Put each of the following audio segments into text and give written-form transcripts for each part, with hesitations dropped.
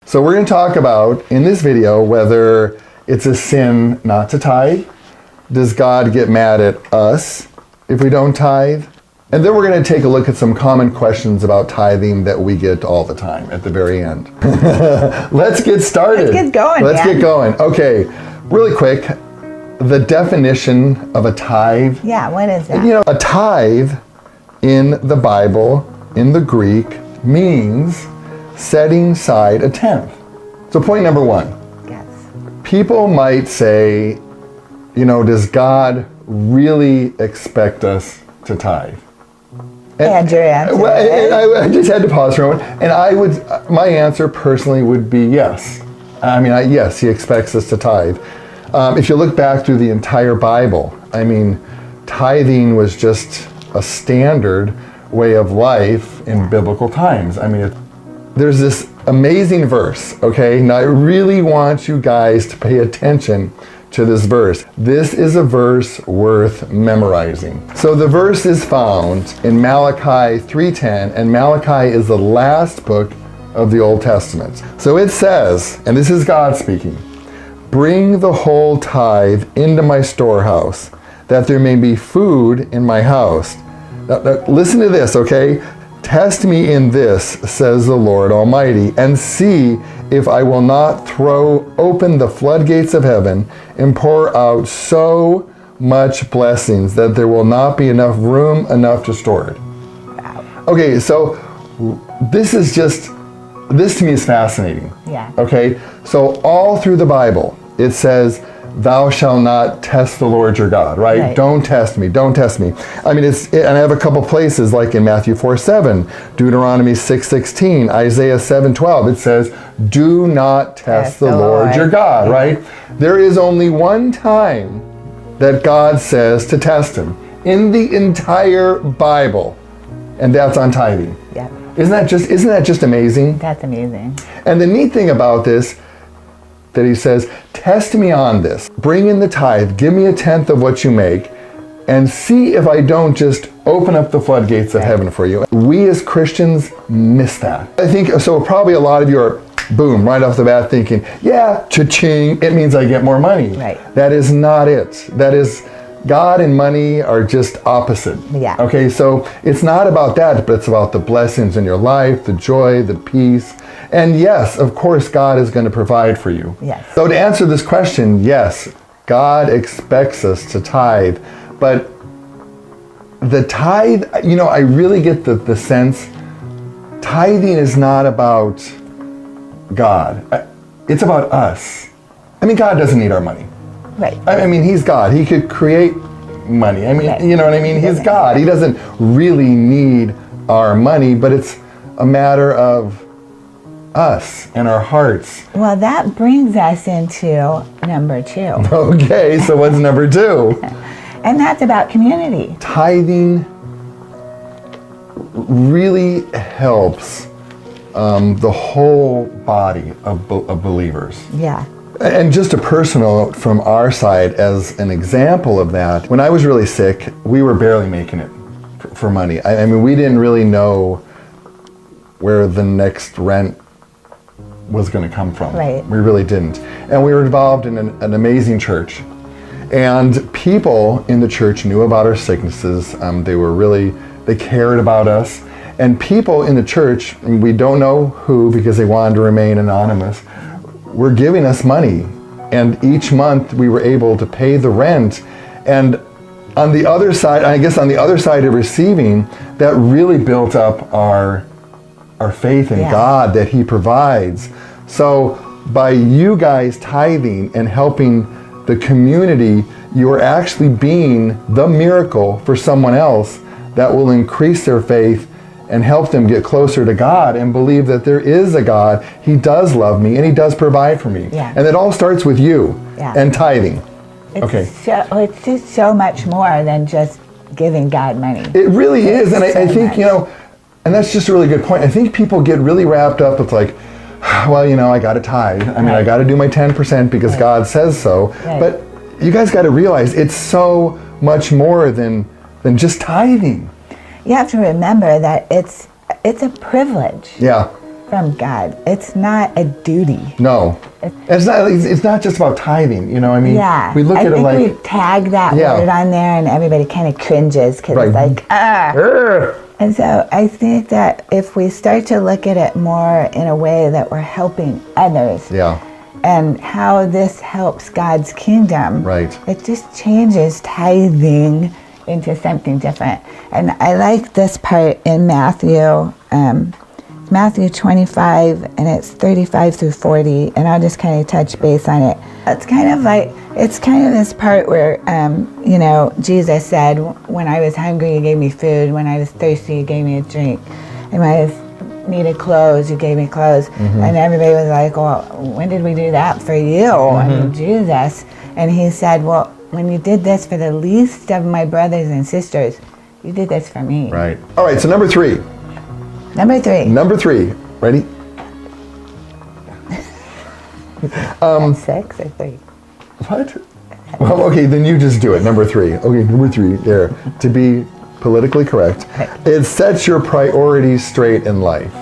So we're going to talk about, in this video, whether it's a sin not to tithe. Does God get mad at us if we don't tithe? And then we're going to take a look at some common questions about tithing that we get all the time at the very end. Let's get started. Let's get going. Let's get going. Okay, really quick, the definition of a tithe. Yeah, what is that? You know, a tithe in the Bible, in the Greek, means setting aside a tenth. So point number one. Yes. People might say, you know, does God really expect us to tithe? And your answer. Well, I just had to pause for a moment. And my answer personally would be yes. I mean, yes, he expects us to tithe. If you look back through the entire Bible, I mean, tithing was just a standard way of life in biblical times. I mean, there's this amazing verse, okay? Now, I really want you guys to pay attention to this verse. This is a verse worth memorizing. So the verse is found in Malachi 3:10, and Malachi is the last book of the Old Testament. So it says, and this is God speaking, "Bring the whole tithe into my storehouse, that there may be food in my house." Now, listen to this, okay? "Test me in this, says the Lord Almighty, and see if I will not throw open the floodgates of heaven and pour out so much blessings that there will not be enough room enough to store it." Wow. Okay, so this to me is fascinating. Yeah. Okay, so all through the Bible, it says, "Thou shalt not test the Lord your God," right? Don't test me, don't test me. I mean, and I have a couple places like in Matthew 4:7, Deuteronomy 6:16, Isaiah 7:12, it says, "Do not test the Lord your God," right? There is only one time that God says to test him in the entire Bible, and that's on tithing. Yeah. Isn't that just amazing? That's amazing. And the neat thing about this, that he says, "Test me on this. Bring in the tithe, give me a tenth of what you make, and see if I don't just open up the floodgates of heaven for you." We as Christians miss that. I think, so probably a lot of you are, boom, right off the bat thinking, yeah, cha-ching, it means I get more money. Right. That is not it. That is, God and money are just opposite. Yeah. Okay, so it's not about that, but it's about the blessings in your life, the joy, the peace. And yes, of course, God is going to provide for you. Yes. So to answer this question, yes, God expects us to tithe. But the tithe, you know, I really get the sense, tithing is not about God. It's about us. I mean, God doesn't need our money. Right. I mean, he's God. He could create money. I mean, you know what I mean? He's God. He doesn't really need our money, but it's a matter of us and our hearts. Well, that brings us into number 2. Okay, so what's number 2? And that's about community. Tithing really helps the whole body of believers. Yeah. And just a personal note from our side as an example of that, when I was really sick, we were barely making it for money. I mean, we didn't really know where the next rent was going to come from. Right. We really didn't. And we were involved in an amazing church. And people in the church knew about our sicknesses. They cared about us. And people in the church, and we don't know who because they wanted to remain anonymous, were giving us money. And each month we were able to pay the rent. And on the other side, I guess on the other side of receiving, that really built up our faith in God, that he provides. So by you guys tithing and helping the community, you are actually being the miracle for someone else that will increase their faith and help them get closer to God and believe that there is a God. He does love me and he does provide for me. Yeah. And it all starts with you and tithing. It's just so much more than just giving God money. It really is. And I think, much. you know, and that's just a really good point. I think people get really wrapped up with like, well, you know, I got to tithe. I mean, I got to do my 10% because God says so. But you guys got to realize it's so much more than just tithing. You have to remember that it's a privilege. Yeah. from God. It's not a duty. No. It's not just about tithing, you know, I mean, Yeah. we look I at it think like... we tag that word on there and everybody kind of cringes because it's like, And so I think that if we start to look at it more in a way that we're helping others and how this helps God's kingdom, it just changes tithing into something different. And I like this part in Matthew, Matthew 25, and it's 35 through 40, and I'll just kind of touch base on it. It's kind of this part where, you know, Jesus said, when I was hungry, you gave me food. When I was thirsty, you gave me a drink. And when I needed clothes, you gave me clothes. And everybody was like, well, when did we do that for you? I mean, Jesus. And he said, well, when you did this for the least of my brothers and sisters, you did this for me. Right. All right, so number three. Number three. Ready? 6 or 3. What? Well, okay, then you just do it. Number 3. Okay, number 3, there. To be politically correct, it sets your priorities straight in life.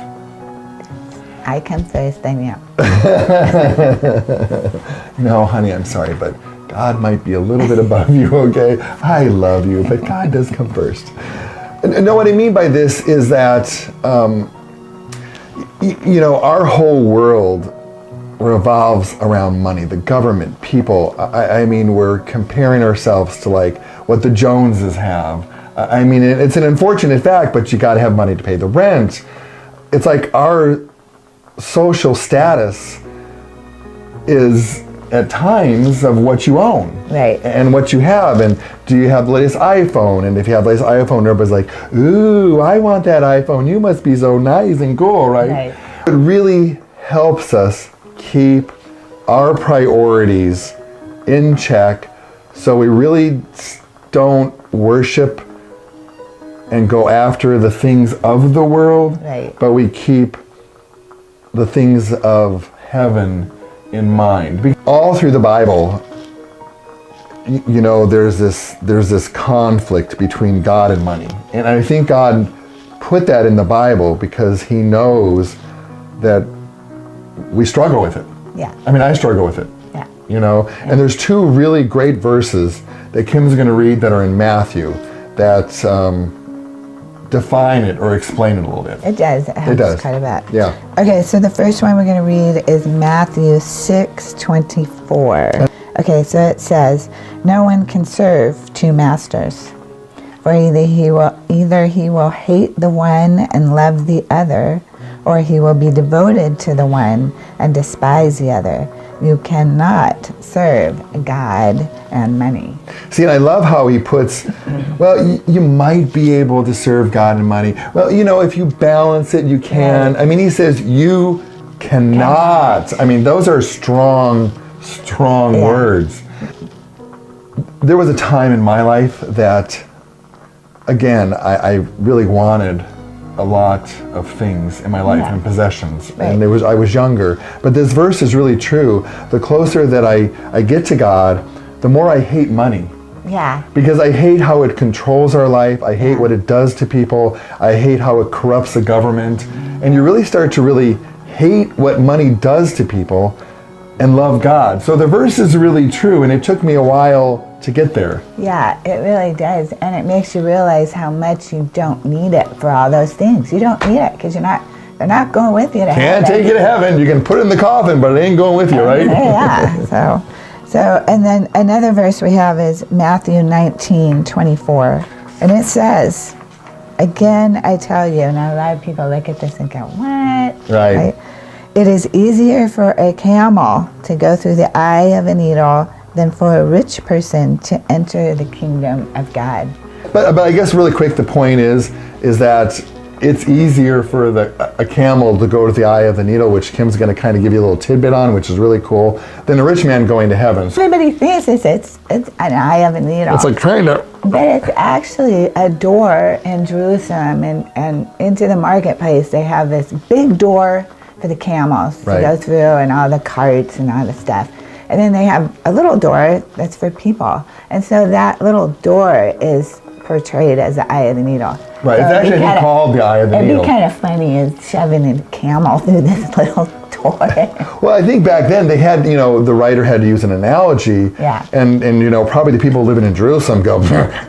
I come first, then you. No, honey, I'm sorry, but God might be a little bit above you, okay? I love you, but God does come first. And know what I mean by this is that, you know, our whole world revolves around money, the government, people. I mean, we're comparing ourselves to like what the Joneses have. I mean, it's an unfortunate fact, but you got to have money to pay the rent. It's like our social status is at times of what you own and what you have, and do you have the latest iPhone? And if you have the latest iPhone, everybody's like, ooh, I want that iPhone, you must be so nice and cool, right? It really helps us keep our priorities in check so we really don't worship and go after the things of the world, but we keep the things of heaven in mind. All through the Bible, you know, there's this conflict between God and money. And I think God put that in the Bible because he knows that we struggle with it. I mean, I struggle with it. You know, and there's 2 really great verses that Kim's going to read that are in Matthew that define it or explain it a little bit. It does. It helps quite a bit. Yeah. Okay, so the first one we're going to read is Matthew 6:24. Okay, so it says, no one can serve 2 masters, for either he will hate the one and love the other, or he will be devoted to the one and despise the other. You cannot serve God and money. See, and I love how he puts, well, you might be able to serve God and money. Well, you know, if you balance it, you can. I mean, he says you cannot. I mean, those are strong words. There was a time in my life that, again, I really wanted a lot of things in my life and possessions, and I was younger. But this verse is really true. The closer that I get to God, the more I hate money. Because I hate how it controls our life. I hate what it does to people. I hate how it corrupts the government. And you really start to really hate what money does to people and love God. So the verse is really true, and it took me a while to get there. Yeah, it really does. And it makes you realize how much you don't need it for all those things. You don't need it because they're not going with you to heaven. Can't take you to heaven. You can put it in the coffin, but it ain't going with you, right? Yeah. So, and then another verse we have is Matthew 19:24. And it says, again, I tell you, and a lot of people look at this and go, what? Right? It is easier for a camel to go through the eye of a needle than for a rich person to enter the kingdom of God. But I guess really quick, the point is that it's easier for a camel to go to the eye of the needle, which Kim's going to kind of give you a little tidbit on, which is really cool, than a rich man going to heaven. Everybody thinks it's an eye of a needle. It's like kind of. But it's actually a door in Jerusalem, and into the marketplace they have this big door for the camels to go through, and all the carts and all the stuff. And then they have a little door that's for people. And so that little door is portrayed as the eye of the needle. Right. It's actually called the eye of the needle. It'd be kind of funny as shoving a camel through this little toy. Well, I think back then they had, the writer had to use an analogy. Yeah. And probably the people living in Jerusalem go,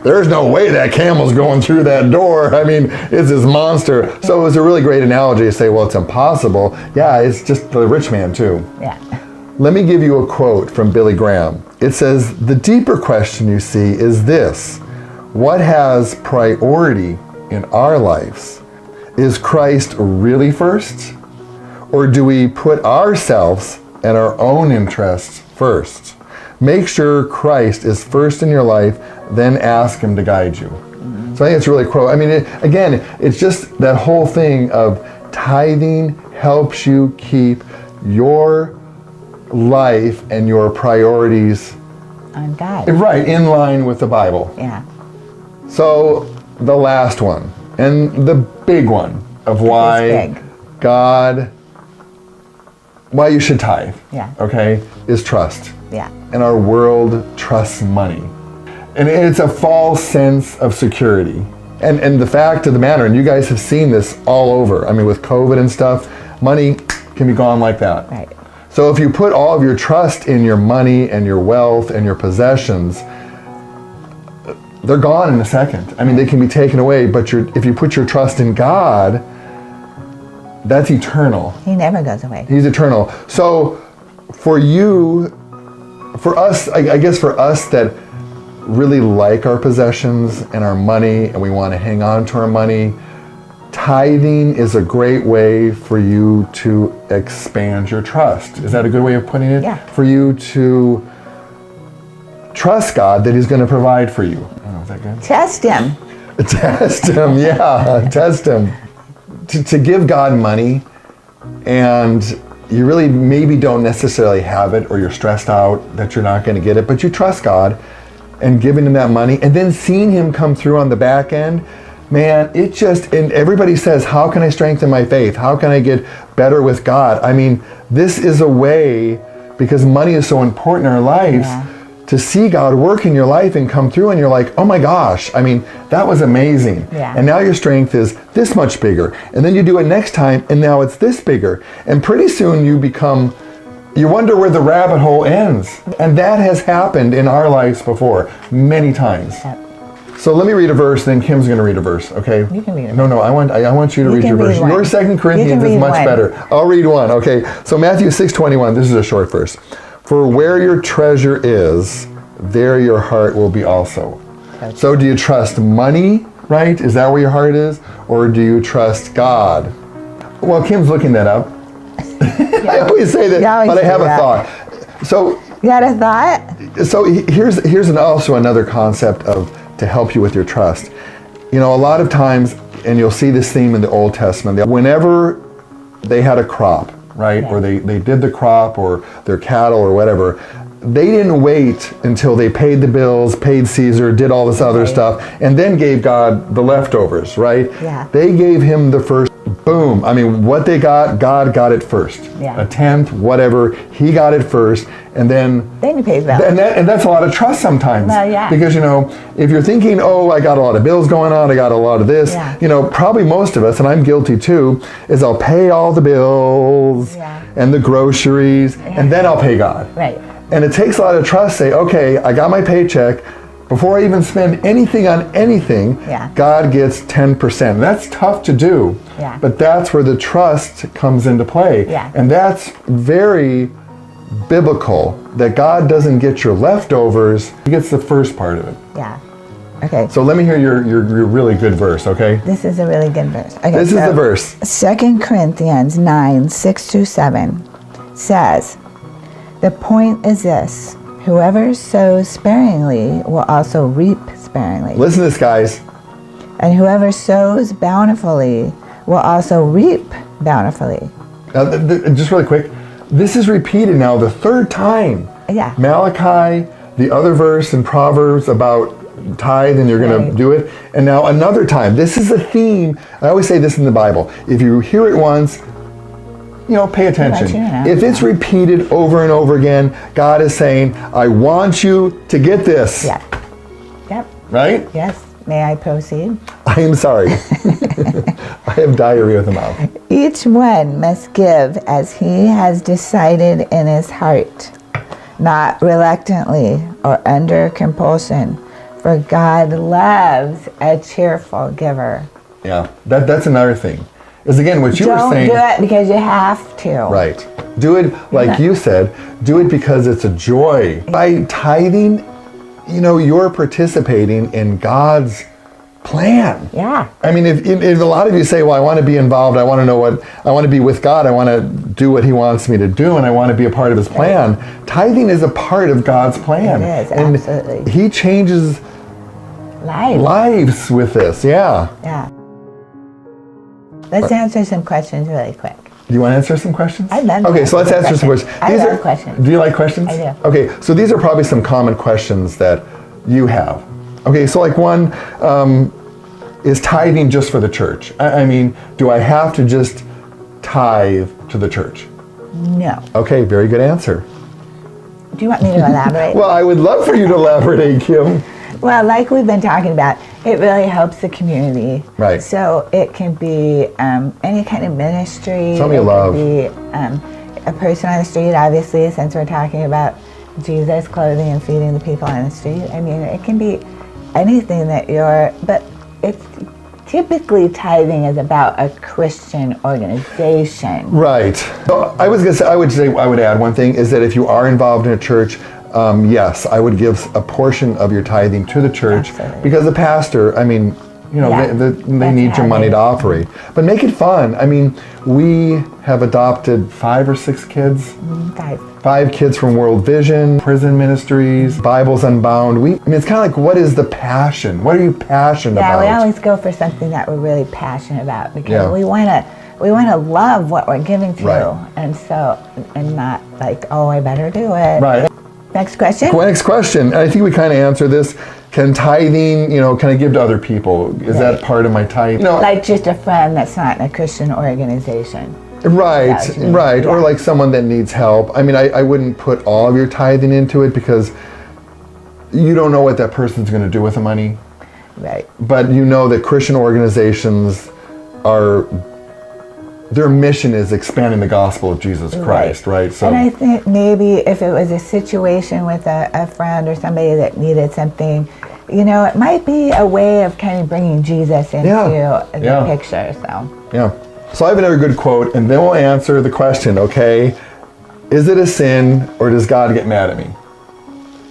there's no way that camel's going through that door. I mean, it's this monster. So it was a really great analogy to say, well, it's impossible. Yeah, it's just the rich man too. Yeah. Let me give you a quote from Billy Graham. It says, the deeper question you see is this: what has priority in our lives? Is Christ really first? Or do we put ourselves and our own interests first? Make sure Christ is first in your life, then ask him to guide you. Mm-hmm. So I think it's really cool. I mean, it's just that whole thing of tithing helps you keep your life and your priorities on God. Right, in line with the Bible. Yeah. So the last one, and the big one of why you should tithe, okay, is trust. Yeah. And our world trusts money. And it's a false sense of security. And the fact of the matter, and you guys have seen this all over, I mean, with COVID and stuff, money can be gone like that. Right. So if you put all of your trust in your money and your wealth and your possessions, they're gone in a second. I mean, they can be taken away, but if you put your trust in God, that's eternal. He never goes away. He's eternal. So for us, I guess for us that really like our possessions and our money and we want to hang on to our money, tithing is a great way for you to expand your trust. Is that a good way of putting it? Yeah. For you to trust God that he's going to provide for you. I don't know, is that good? Test him. Test him, yeah. Test him. To give God money and you really maybe don't necessarily have it, or you're stressed out that you're not going to get it, but you trust God and giving him that money and then seeing him come through on the back end, man, and everybody says, how can I strengthen my faith? How can I get better with God? I mean, this is a way, because money is so important in our lives, to see God work in your life and come through, and you're like, oh my gosh, I mean, that was amazing. Yeah. And now your strength is this much bigger. And then you do it next time, and now it's this bigger. And pretty soon you wonder where the rabbit hole ends. And that has happened in our lives before, many times. Yep. So let me read a verse, then Kim's going to read a verse, okay? You can read it. No, I want you to read your verse. Your 2 Corinthians is much better. I'll read one, okay? So Matthew 6:21, this is a short verse. For where your treasure is, there your heart will be also. So do you trust money, right? Is that where your heart is? Or do you trust God? Well, Kim's looking that up. I always say that, but I have a thought. So you got a thought? So here's also another concept to help you with your trust. A lot of times, and you'll see this theme in the Old Testament, whenever they had a crop, right? Yeah. Or they did the crop or their cattle or whatever, they didn't wait until they paid the bills, paid Caesar, did all this other stuff, and then gave God the leftovers, right? Yeah. They gave him the first, boom. I mean, what they got, God got it first. Yeah. A tenth, whatever, he got it first, and then you pay the bill. And that's a lot of trust sometimes. Well, yeah. Because, if you're thinking, oh, I got a lot of bills going on, I got a lot of this, probably most of us, and I'm guilty too, is I'll pay all the bills and the groceries, and then I'll pay God. Right. And it takes a lot of trust to say, okay, I got my paycheck. Before I even spend anything on anything, God gets 10%. That's tough to do, but that's where the trust comes into play. Yeah. And that's very biblical, that God doesn't get your leftovers, he gets the first part of it. Yeah. Okay. So let me hear your really good verse, okay? This is a really good verse. Okay, this is the verse. 2 Corinthians 9:6-7 says, the point is this: whoever sows sparingly will also reap sparingly. Listen to this, guys. And whoever sows bountifully will also reap bountifully. Now, just really quick, this is repeated now the third time. Yeah. Malachi, the other verse in Proverbs about tithe and you're going to do it. And now another time. This is a theme. I always say this in the Bible. If you hear it once, pay attention. If it's repeated over and over again, God is saying, I want you to get this. Yeah. Yep. Right? Yes. May I proceed? I am sorry. I have diarrhea of the mouth. Each one must give as he has decided in his heart, not reluctantly or under compulsion, for God loves a cheerful giver. Yeah, that's another thing. Is again what you were saying. Don't do it because you have to. Right. Do it like you said. Do it because it's a joy. By tithing, you're participating in God's plan. Yeah. I mean, if a lot of you say, well, I want to be involved, I want to be with God, I want to do what he wants me to do, and I want to be a part of his plan. Tithing is a part of God's plan. It is, and absolutely. he changes lives with this. Yeah. Yeah. Let's answer some questions really quick. Do you want to answer some questions? I'd love to. Okay, so let's answer some questions. I love questions. Do you like questions? I do. Okay, so these are probably some common questions that you have. Okay, so like one, is tithing just for the church? I mean, do I have to just tithe to the church? No. Okay, very good answer. Do you want me to elaborate? Well, I would love for you to elaborate, Kim. Well, like we've been talking about, it really helps the community. Right. So it can be any kind of ministry. Something you love. It can be a person on the street, obviously, since we're talking about Jesus clothing and feeding the people on the street. I mean, it can be anything but it's typically tithing is about a Christian organization. Right. So I would add one thing is that if you are involved in a church, yes, I would give a portion of your tithing to the church. Absolutely. Because the pastor, I mean, they need your money to operate. But make it fun. I mean, we have adopted 5 or 6 kids. 5 kids from World Vision, prison ministries, Bibles Unbound. It's kind of like, what is the passion? What are you passionate about? Yeah, we always go for something that we're really passionate about because we want to love what we're giving to, right. and not like, oh, I better do it. Right. Next question. Next question. I think we kind of answered this. Can tithing, can I give to other people? Is that part of my tithe? Like just a friend that's not in a Christian organization. Right. Yeah. Or like someone that needs help. I mean, I wouldn't put all of your tithing into it because you don't know what that person's going to do with the money. Right. But you know that Christian organizations their mission is expanding the gospel of Jesus Christ, right? So, and I think maybe if it was a situation with a friend or somebody that needed something, it might be a way of kind of bringing Jesus into the picture. So. Yeah. So I have another good quote, and then we'll answer the question, okay? Is it a sin, or does God get mad at me?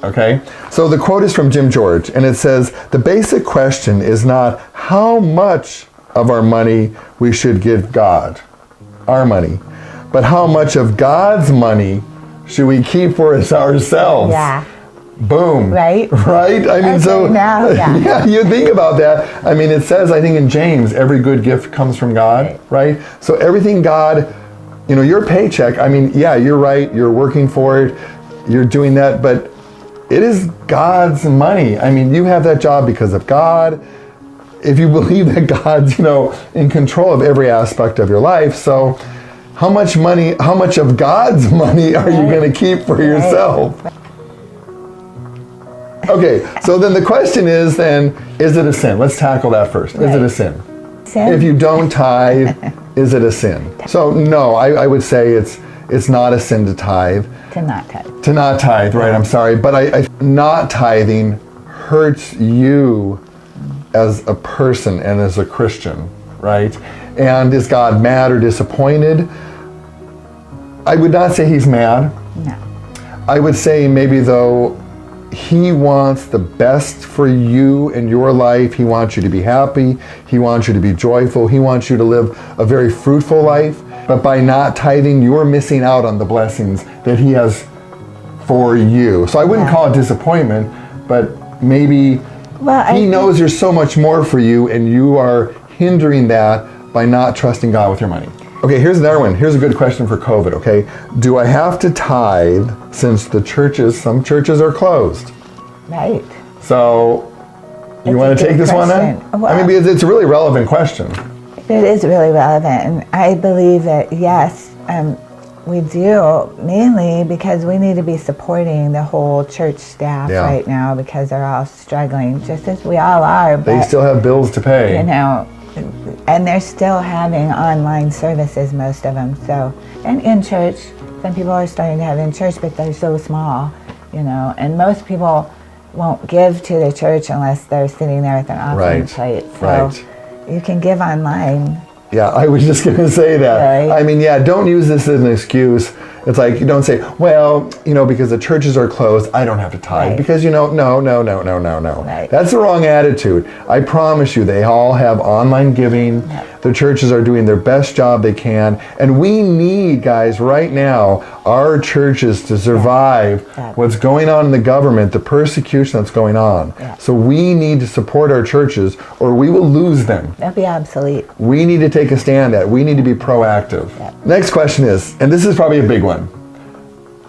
Okay? So the quote is from Jim George, and it says, the basic question is not how much of our money we should give God, our money, but how much of God's money should we keep for ourselves? Yeah. Boom. Right? Right? I mean, okay, so, yeah, you think about that. I mean, it says, I think in James, every good gift comes from God, right? So everything God, your paycheck, I mean, yeah, you're right, you're working for it, you're doing that, but it is God's money. I mean, you have that job because of God. If you believe that God's, in control of every aspect of your life, so how much of God's money are you going to keep for yourself? Okay, so then the question is is it a sin? Let's tackle that first. Is it a sin? If you don't tithe, is it a sin? So no, I would say it's not a sin to tithe. To not tithe. To not tithe, right, I'm sorry. But not tithing hurts you as a person and as a Christian, right? And is God mad or disappointed? I would not say he's mad. No. I would say maybe though he wants the best for you in your life. He wants you to be happy. He wants you to be joyful. He wants you to live a very fruitful life. But by not tithing, you're missing out on the blessings that he has for you. So I wouldn't call it disappointment, but maybe he knows there's so much more for you, and you are hindering that by not trusting God with your money. Okay, here's another one. Here's a good question for COVID, okay? Do I have to tithe since some churches are closed? Right. So, you want to take this one then? Well, I mean, because it's a really relevant question. It is really relevant, and I believe that, yes, we do, mainly because we need to be supporting the whole church staff Yeah. right now because they're all struggling, just as we all are. They But, still have bills to pay. you know, and they're still having online services, most of them. So, and in church, some people are starting to have in church, but they're so small, you know, and most people won't give to the church unless they're sitting there with an offering Right. plate. So Right. you can give online. Yeah, I was just going to say that. Right. I mean, yeah, don't use this as an excuse. It's like, you don't say, well, you know, because the churches are closed, I don't have to tithe. Right. Because, you know, no. Right. That's the wrong attitude. I promise you, they all have online giving. Yep. The churches are doing their best job they can. And we need, guys, right now, our churches to survive Yeah. what's going on in the government, the persecution that's going on. Yeah. So we need to support our churches or we will lose them. That'd be obsolete. We need to take a stand at. We need to be proactive. Yep. Next question is, and this is probably a big one.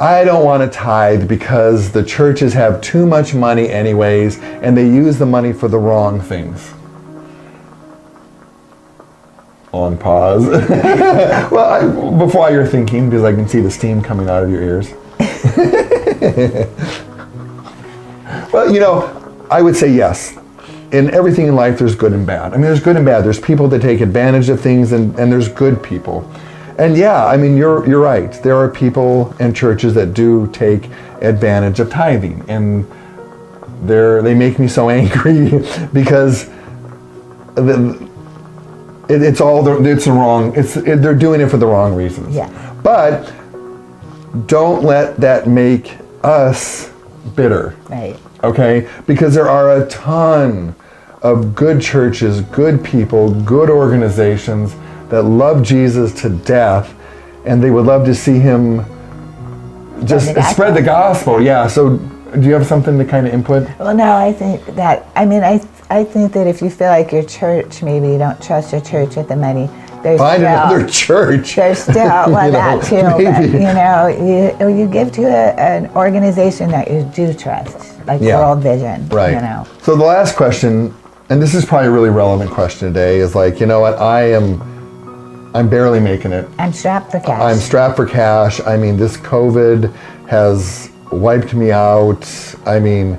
I don't want to tithe because the churches have too much money anyways, and they use the money for the wrong things. On pause. Well, before you're thinking, because I can see the steam coming out of your ears. Well, you know, I would say yes. In everything in life, there's good and bad. I mean, there's good and bad. There's people that take advantage of things, and there's good people. And yeah, I mean, you're right. There are people and churches that do take advantage of tithing, and they make me so angry because it's the wrong. They're doing it for the wrong reasons. Yeah. But don't let that make us bitter. Right. Okay? Because there are a ton of good churches, good people, good organizations that love Jesus to death, and they would love to see him just spread the gospel. Yeah. So do you have something to kind of input? Well, no, I think that, I think that if you feel like your church, maybe you don't trust your church with the money, there's Find still, another church. There's still, well, You know, that too, maybe. but, you give to an organization that you do trust, like Yeah. World Vision, Right. you know. So the last question, and this is probably a really relevant question today, is like, you know what, I'm barely making it. I'm strapped for cash. I'm strapped for cash. I mean, this COVID has wiped me out. I mean,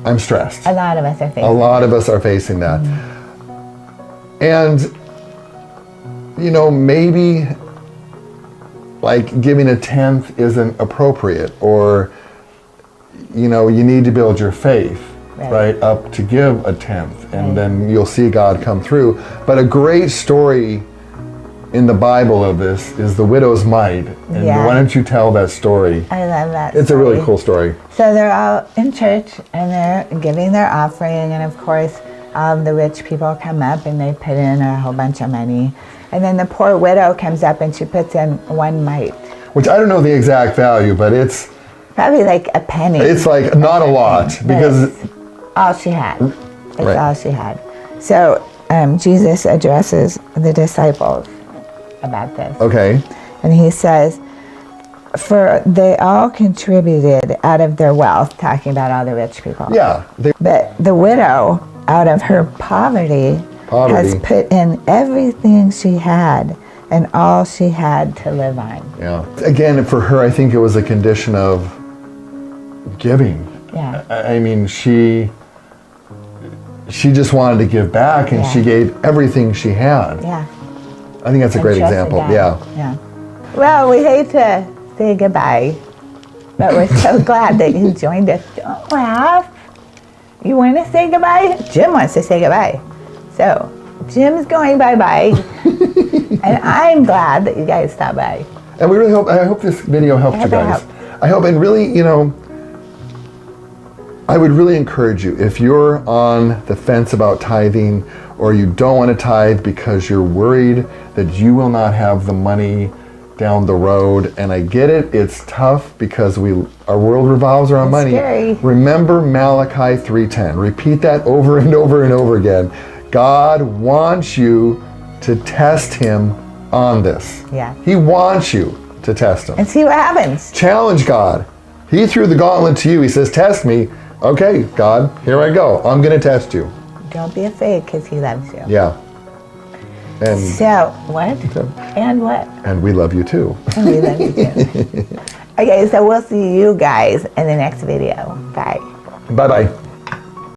I'm stressed. A lot of us are facing A lot of us are facing that. And, you know, maybe like giving a tenth isn't appropriate, or, you know, you need to build your faith, right, up to give a tenth, and then you'll see God come through. But a great story in the Bible of this is the widow's mite. And Yeah. why don't you tell that story? I love that It's a really story. cool story. So they're all in church and they're giving their offering, and of course all of the rich people come up and they put in a whole bunch of money, and then the poor widow comes up and she puts in one mite, Which I don't know the exact value, but it's probably like a penny. like not a lot, because It's all she had. It's Right. all she had. So Jesus addresses the disciples about this, okay, and he says, for they all contributed out of their wealth, talking about all the rich people. yeah, But the widow, out of her poverty, has put in everything she had and all she had to live on. yeah. Again, for her, I think it was a condition of giving. Yeah. I mean, she just wanted to give back, and she gave everything she had. Yeah. I think that's a And great trusted example. God. Yeah. Yeah. Well, we hate to say goodbye, but we're so glad that you joined us. Don't laugh. You want to say goodbye? Jim wants to say goodbye. So, Jim's going bye-bye, and I'm glad that you guys stopped by. And we really hope. I hope this video helped you guys. I hope, and really, you know, I would really encourage you, if you're on the fence about tithing, or you don't want to tithe because you're worried that you will not have the money down the road, and I get it, it's tough because our world revolves around money. Scary. Remember Malachi 3:10. Repeat that over and over and over again. God wants you to test him on this. Yeah. He wants you to test him. And see what happens. Challenge God. He threw the gauntlet to you. He says, test me. Okay, God, here I go. I'm going to test you. Don't be afraid, because he loves you. Yeah. And So, what? And what? and we love you too. And we love you too. Okay, so we'll see you guys in the next video. Bye. Bye-bye.